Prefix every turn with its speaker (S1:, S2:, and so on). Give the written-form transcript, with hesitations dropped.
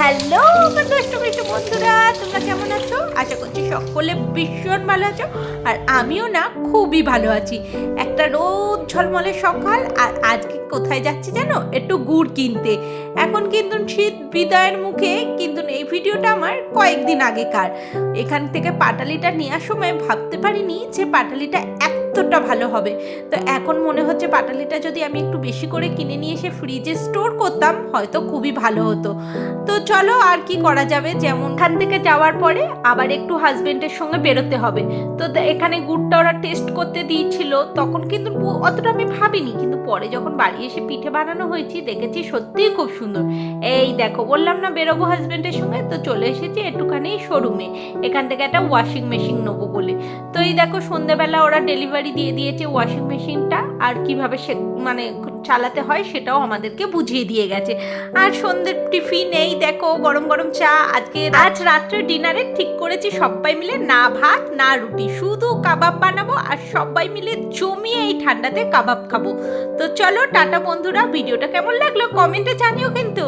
S1: Hello আমার দুষ্টু মিষ্টি বন্ধুরা, তোমরা কেমন আছো? আশা করছি সকলে ভীষণ ভালো আছো। আর আমিও না খুবই ভালো আছি। একটা রোদ ঝলমলে সকাল, আর আজকে কোথায় যাচ্ছি জানো? একটু গুড় কিনতে। এখন কিন্তু শীত বিদায়ের মুখে, কিন্তু এই ভিডিওটা আমার কয়েকদিন আগেকার। এখান থেকে পাটালিটা নেওয়ার সময় ভাবতে পারিনি যে পাটালিটা এতটা ভালো হবে। তো এখন মনে হচ্ছে পাটালিটা যদি আমি একটু বেশি করে কিনে নিয়ে এসে ফ্রিজে স্টোর করতাম হয়তো খুবই ভালো হতো। তো চলো আর কি করা যাবে, যেমন এখান থেকে যাওয়ার পরে আবার একটু হাজবেন্ডের সঙ্গে বেরোতে হবে। তো এখানে গুড়টা ওরা টেস্ট করতে দিয়েছিল, তখন কিন্তু অতটা আমি ভাবিনি, কিন্তু পরে যখন বাড়ি এসে পিঠে বানানো হয়েছি দেখেছি সত্যিই খুব সুন্দর। এই দেখো, বললাম না বেরোবো হাজবেন্ডের সঙ্গে, তো চলে এসেছি একটুখানি শোরুমে এখান থেকে একটা ওয়াশিং মেশিন নেবো বলে। তো এই দেখো সন্ধ্যেবেলা ওরা ডেলিভারি দিয়ে দিয়েছে ওয়াশিং মেশিনটা, আর কিভাবে সে মানে চালাতে হয় সেটাও আমাদেরকে বুঝিয়ে দিয়ে গেছে। আর সন্ধ্যের টিফিন এই দেখো গরম গরম চা। আজ রাত্রে ডিনারে ঠিক করেছি সবাই মিলে না ভাত না রুটি, শুধু কাবাব বানাবো আর সবাই মিলে জমিয়ে এই ঠান্ডাতে কাবাব খাবো। তো চলো টাটা বন্ধুরা, ভিডিওটা কেমন লাগলো কমেন্টে জানিও কিন্তু।